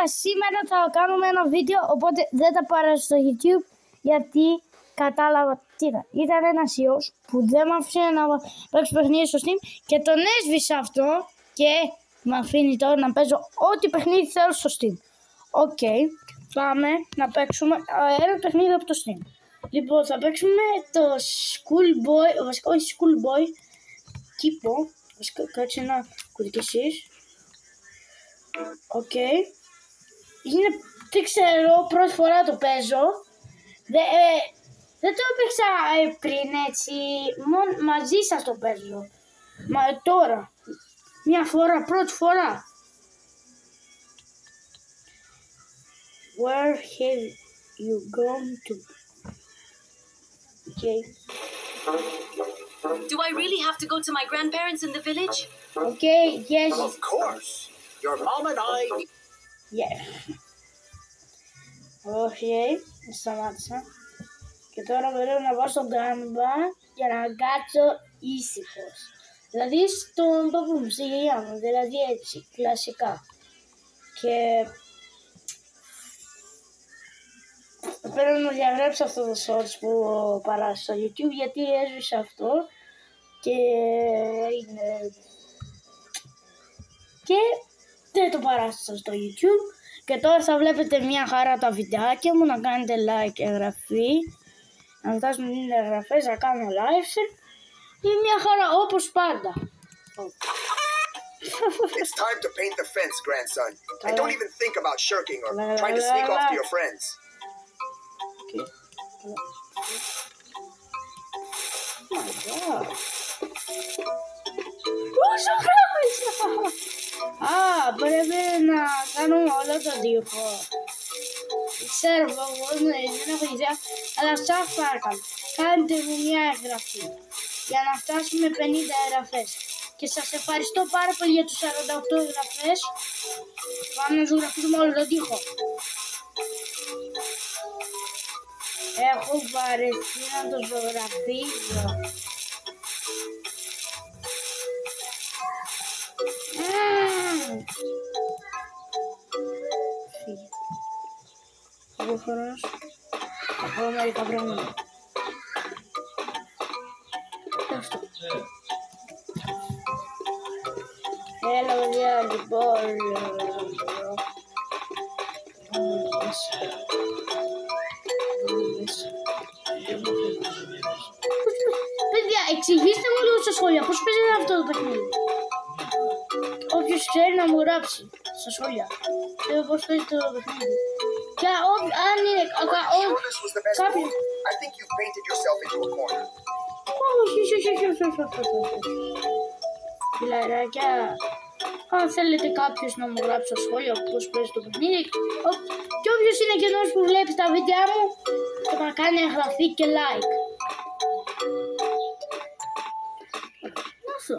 Σήμερα θα κάνουμε ένα βίντεο, οπότε δεν τα πάρω στο YouTube γιατί κατάλαβα τι ήταν ένας ιός που δεν με αφήνει να παίξω παιχνίδι στο Steam και τον έσβησα αυτό και με αφήνει τώρα να παίζω ό,τι παιχνίδι θέλω στο Steam. Οκ, πάμε να παίξουμε ένα παιχνίδι από το Steam. Λοιπόν, θα παίξουμε το Schoolboy, βασικά όχι Schoolboy, Κήπο, βασικά κάτσε να κουρκεί εσείς. Οκ. Είναι, δεν ξέρω, πρώτη φορά το παίζω. Δεν το έπαιξα πριν έτσι, μόνο μαζί σας το παίζω. Μα τώρα, μια φορά, πρώτη φορά. Where have you gone to? Okay. Do I really have to go to my grandparents in the village? Okay, yes. Of course. Your mom and I... Yeah. Okay, σταμάτησα. Και τώρα πρέπει να πάω στον κάμπα για να κάτσω ήσυχος. Δηλαδή στον τόπο μου, στη γιαγιά μου, δηλαδή έτσι, κλασικά. Και πρέπει να διαγράψω αυτό το shorts που παράσει στο YouTube γιατί έσβησα αυτό και είναι... Και δεν το παράστησα στο YouTube και τώρα θα βλέπετε μια χαρά τα βιντεάκια μου, να κάνετε like, εγγραφή, να φτάσουμε 90 εγγραφές, να κάνω live stream. Είναι μια χαρά όπως πάντα. It's time to paint the fence, grandson. And don't even think about shirking or trying to sneak off to your friends. Okay. Oh my god. Πόσο χρόνο! Πρέπει να κάνουμε όλο το τείχο. Ξέρω, δεν έχω ιδέα, αλλά σας παρακαλώ, κάντε μου μια εγγραφή για να φτάσουμε 50 εγγραφές. Και σας ευχαριστώ πάρα πολύ για τους 48 εγγραφές. Πάμε να ζωγραφίσουμε όλο το τείχο. Έχω βαρεθεί να το ζωγραφίζω. Φύγε. Έχω χρόνος. Έχω μερικά πράγματα. Αυτό. Έλα παιδιά, λοιπόν. Παιδιά, εξηγήστε μου λίγο στα σχόλια πώς παίζετε αυτό το παιχνίδι. Όποιος ξέρει να μου γράψει στα σχόλια πώς παίζετε το παιχνίδι. Και αν είναι κάποιος... I think you painted yourself into a corner. Όχι. Φιλαράκια, αν θέλετε κάποιος να μου γράψει στο σχόλιο πώς παίζει το παιχνίδι και όποιος είναι καινός που βλέπει τα βίντεο μου θα να κάνει εγγραφή και like. Αυτό.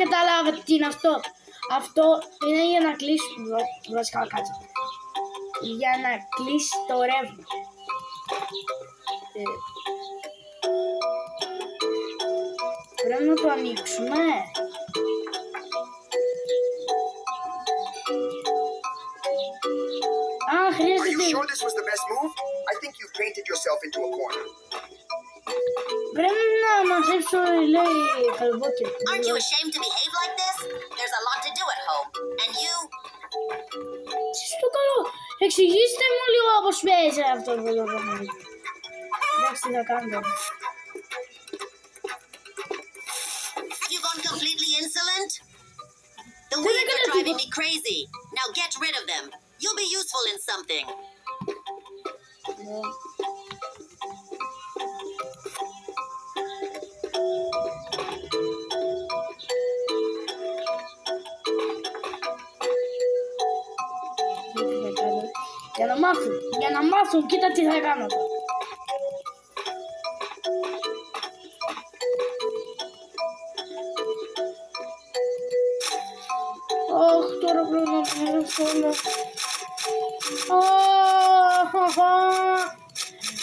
Καταλάβατε τι είναι αυτό. Αυτό είναι για να κλείσει, βασικά κάτσε, για να κλείσει το ρεύμα. Πρέπει να το ανοίξουμε. Are you sure this was the best move? I think you've painted yourself into a corner. Πρέπει να μαζέψω, λέει, καλυμπόκια. Aren't you ashamed to behave like this? There's a lot to do at home. And you... Τι στο καλό. Εξηγήστε μου λίγο πώς παίζει αυτό το παιχνίδι. Εντάξει, τι θα κάνω. Have you gone completely insolent? The weeds are driving me crazy. Now get rid of them. You'll be useful in something. Για να μάθουν, κοίτα τι θα κάνω. Τώρα πρέπει να πληρώσω όλα.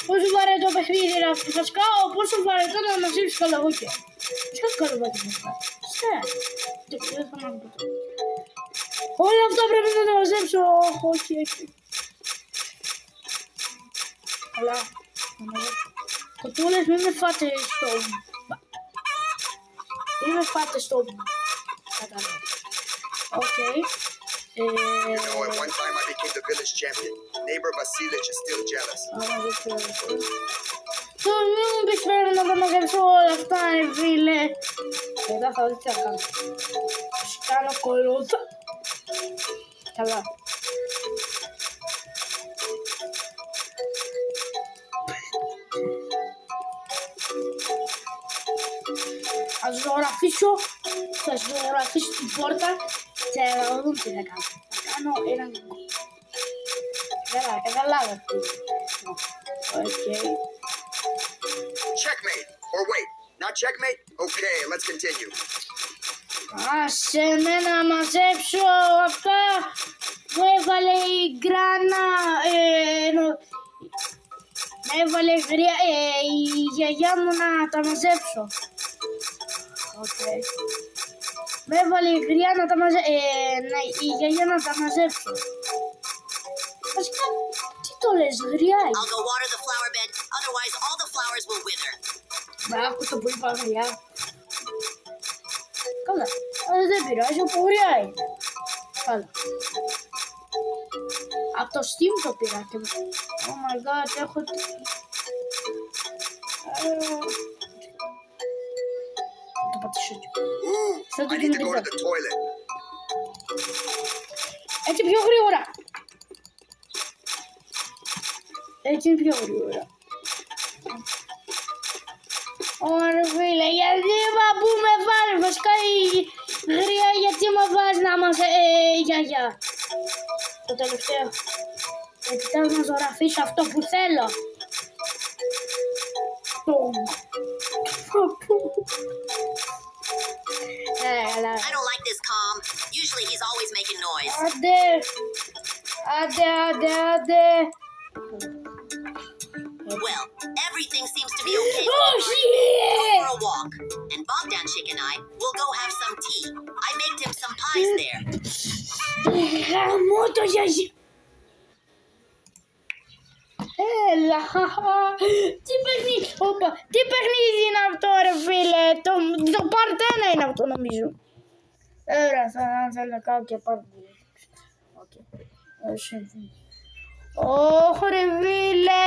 Πόσο βαρετό παιχνίδι είναι αυτό. Βασικά, πόσο βαρετό να μαζέψεις καλαγούκια. Βασικά καλαγούκια βασικά. Δεν θα μάθω. Όλα αυτά πρέπει να τα μαζέψω. Όχι. Καλά. Κοτούλες, μην με φάτε στο... Μην με φάτε στο... Κατάλαβα. Οκ. You know, at one time I became the village champion. Neighbor Vasilich is still jealous. Μην μου πεις πρέπει να τα μαζέψω όλα αυτά, φίλε. Μετά θα δεις τι θα κάνω. Σου κάνω κολότα. Καλά. Θα ζωγραφίσω την πόρτα και θα δούμε τι θα κάνω. Θα κάνω έναν... Καταλάβατε. Οκ. Checkmate! Or wait, not checkmate? Okay, let's continue. Άσε με να μαζέψω αυτά που έβαλε η γκράνα, έβαλε η γιαγιά μου να τα μαζέψω. Okay. Με έβαλε η γριά να τα μαζέψω, η γιαγιά να τα μαζέψω. Βασικά, τι το λες, γριά είναι. I'll go water the flower bed, otherwise all the flowers will wither. Άκουσα που είπα γριά. Καλά, δεν πειράζει, όπου γριά είναι. Καλά. Από το Steam το πήρα και... Oh my god, έχω... Το πατήσω έτσι. Ooh, I need to go to the toilet. Έτσι πιο γρήγορα. Έτσι είναι πιο γρήγορα. Ωραία φίλε, γιατί που με βάλει, βασικά η γρία γιατί με βάζει να μας γιαγιά. Το τελευταίο. Γιατί θέλω να ζωγραφίσω αυτό που θέλω. I don't like this calm. Usually he's always making noise. Άντε. Well, everything seems to be okay. Όχι! Go for a walk, and Bogdanchik and I will go have some tea. I baked him some pies there. Γαμώ το γιαγιά. Έλα, τι παιχνίδι είναι αυτό ρε φίλε, το part 1 είναι αυτό νομίζω. Ωραία, θα θέλω κάνω και part 2. Ωχ ρε φίλε,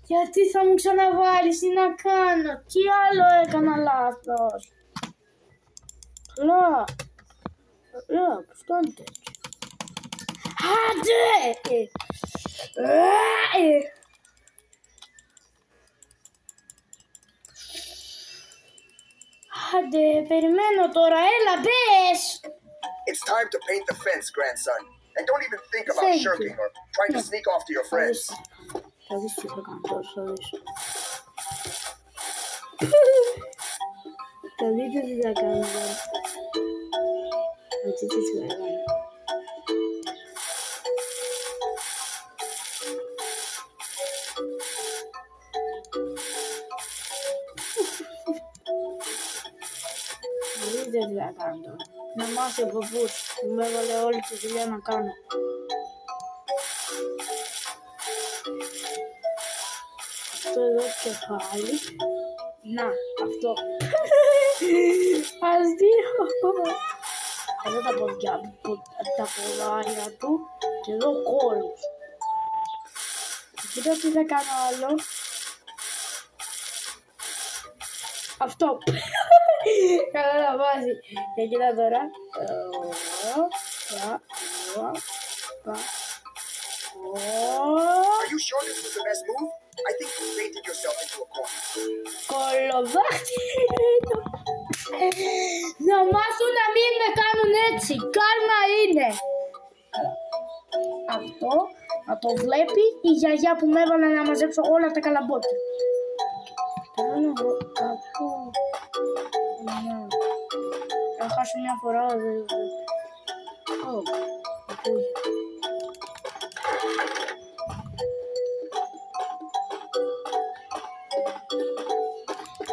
γιατί θα μου ξαναβάλεις, τι να κάνω, τι άλλο έκανα λάθος. Καλά, πώς κάνετε έτσι. Άντε! Άντε, περιμένω τώρα, έλα, πες! It's time to paint the fence, grandson. And don't even think about shirking or trying to sneak off to your friends. Θα δεις τι θα κάνω τώρα, θα δεις. Θα δείτε τι θα κάνω τώρα. Θα δείτε τι θα κάνω. Δεν θα κάνω τώρα. Να μάθει ο παππούς που με έβαλε όλη τη δουλειά να κάνω. Αυτό εδώ κεφάλι. Να, αυτό. Αστείο. Εδώ τα ποδιά του, τα ποδάρια του και εδώ κόλους. Κοίτα τι θα κάνω άλλο. Αυτό. Καλά να βάζει. Και κοίτα τώρα. Are you sure this was the best move? I think you painted yourself into a corner. Κολοδάχτυλο. Να μάθουν να μην με κάνουν έτσι. Κάρμα είναι. Αυτό να το βλέπει η γιαγιά που με έβαλε να μαζέψω όλα τα καλαμπότια. Θέλω να βρω κάπου. Θα χάσω μια φορά.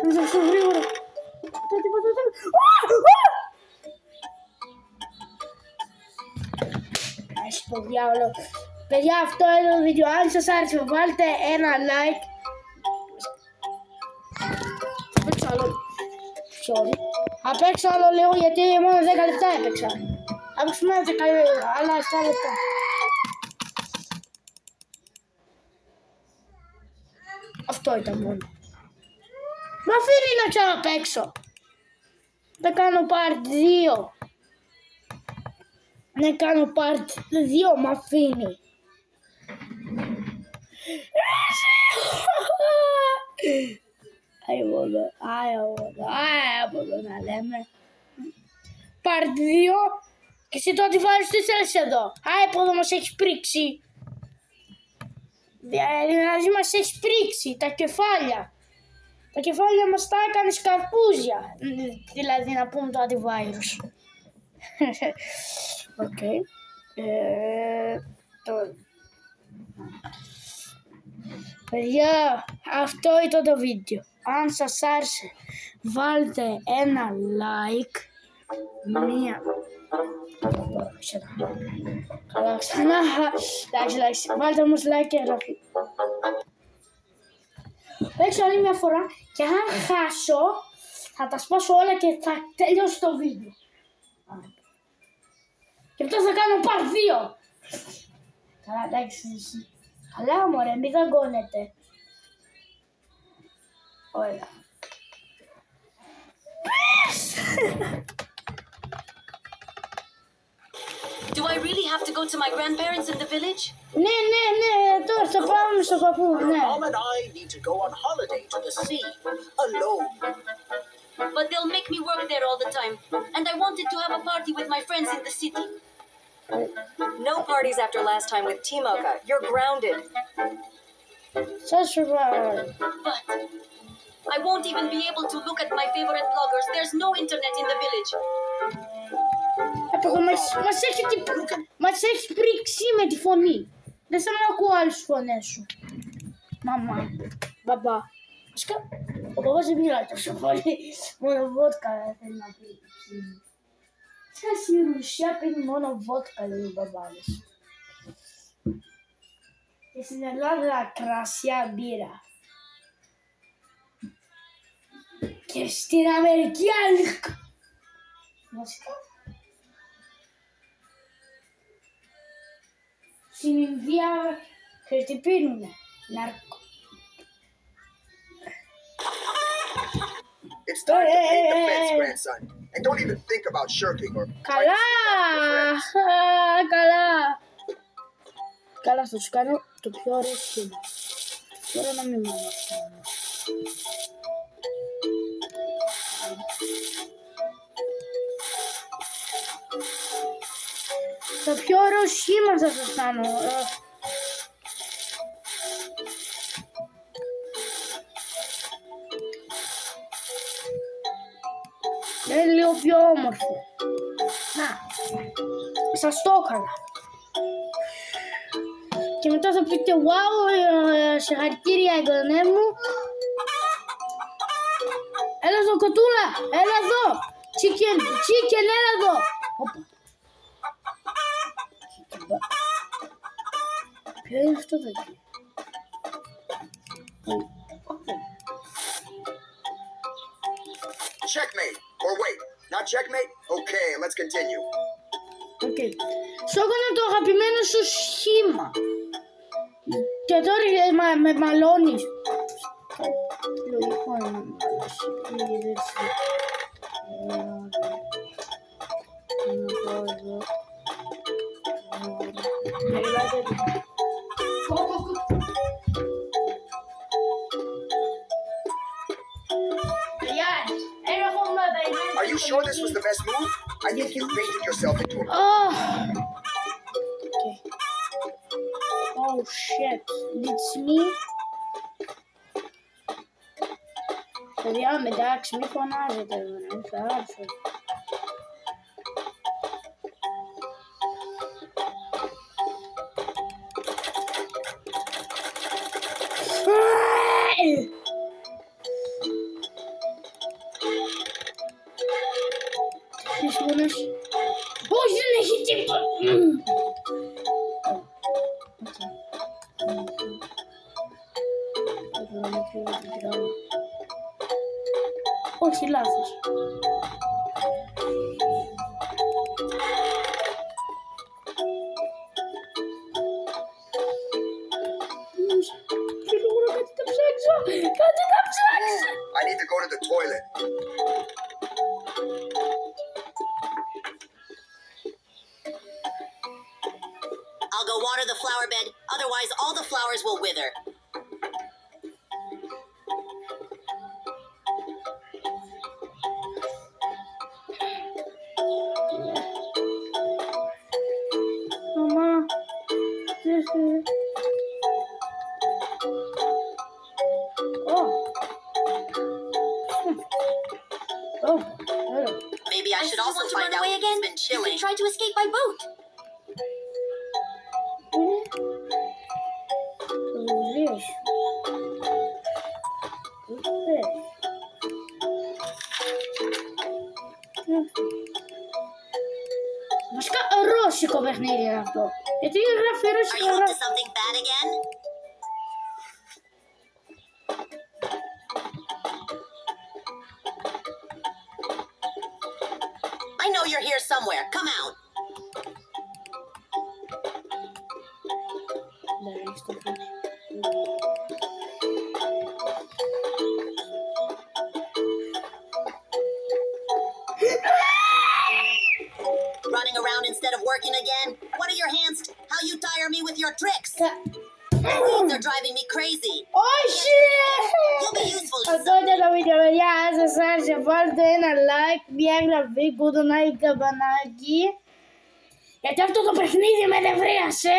Δεν θα σου γρήγορα. πω διάολο. Παιδιά, αυτό είναι το βίντεο. Αν σας άρεσε, βάλτε ένα like. Θα παίξω άλλο λίγο γιατί μόνο 10 λεπτά έπαιξα. Θα παίξουμε άλλα 7 λεπτά. Αυτό ήταν μόνο. Μ' αφήνει να ξαναπαίξω. Θα κάνω part 2. Να κάνω part 2, μ' αφήνει. Άι, να λέμε. Part 2. Και εσύ τότε βάλεις τι θέλεις εδώ. Άι, πόδο μας έχεις πρίξει. Δηλαδή μας έχεις πρίξει τα κεφάλια. Τα κεφάλια μας τα έκανες καρπούζια. Δηλαδή να πούμε το αντιβάιρους. Οκ. Παιδιά, αυτό ήταν το βίντεο. Αν σας άρεσε, βάλτε ένα like. Μία. Καλά, ξανά. Εντάξει, βάλτε όμως like και εγγραφή. Παίξω άλλη μια φορά και αν χάσω, θα τα σπάσω όλα και θα τελειώσει το βίντεο. Και αυτό θα κάνω part 2. Καλά, εντάξει. Καλά, μωρέ, μη δαγκώνετε. Όλα. Do I really have to go to my grandparents in the village? Ναι, τώρα θα πάμε στο παππού, ναι. Mom and I need to go on holiday to the sea, alone. But they'll make me work there all the time. And I wanted to have a party with my friends in the city. No parties after last time with Timoka. You're grounded. But I won't even be able to look at my favorite bloggers. There's no internet in the village. Μας έχεις πρίξει με τη φωνή. Δεν θέλω να ακούω άλλες φωνές σου. Μαμά, μπαμπά. Ο μπαμπάς δεν μιλάει τόσο πολύ. Μόνο βότκα θέλει να πει. Στη Ρουσία πίνει μόνο βότκα, λέει ο μπαμπάδες. Και στην Ελλάδα κρασιά μπύρα. Και στην Αμερική αλκ. Βασικά. Στην Ινδία τι πίνουνε. Ναρκώ. It's time to paint the fence, grandson. And don't even think about shirking or trying to stick up with your friends. Καλά, θα τους κάνω το πιο ωραίο σχήμα. Τώρα να μην μείνω. Το πιο ωραίο σχήμα θα σας κάνω. Είναι λίγο πιο όμορφο. Να, σας το έκανα. Και μετά θα πείτε wow, συγχαρητήρια εγγονέ μου. Έλα εδώ κοτούλα, έλα εδώ. Chicken, έλα εδώ. Ποιο είναι αυτό το εκεί. Checkmate. Or wait, not checkmate? Okay, let's continue. Okay. Σου έκανα το αγαπημένο σου σχήμα. Και τώρα με μαλώνεις. Λογικό είναι να μαλώσεις. Are you sure this was the best move? I think you painted yourself into a... Oh. Okay. Oh shit. It's me. Παιδιά, εντάξει, μη φωνάζετε εδώ, θα έρθω. Όχι, δεν έχει τίποτα. τι λάθος. I need to go to the toilet. I'll go water the flower bed, otherwise all the flowers will wither. Mama. Maybe I should also find out if he's been chilling. Try to escape by boat. Βασικά ρώσικο παιχνίδι είναι αυτό. Γιατί γράφει Are ρώσικο. you up to something bad again? I know you're here somewhere. Come out. Running around instead of working again? What are your hands? How you tire me with your tricks? Weeds are driving me crazy. Όχι! You'll be useful to Αυτό ήταν το βίντεο, παιδιά. Αν σας άρεσε, βάλτε ένα like, μια εγγραφή, κουντουνάκι, καμπανάκι. Γιατί αυτό το παιχνίδι με νευρίασε.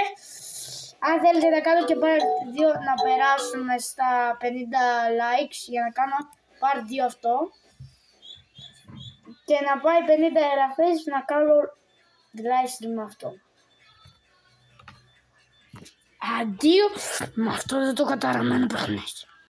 Αν θέλετε να κάνω και part 2, να περάσουμε στα 50 likes για να κάνω part 2 αυτό. Και να πάει 50 εγγραφές να κάνω live stream με αυτό. Αντίο με αυτό δεν το καταραμένο παιχνίδι.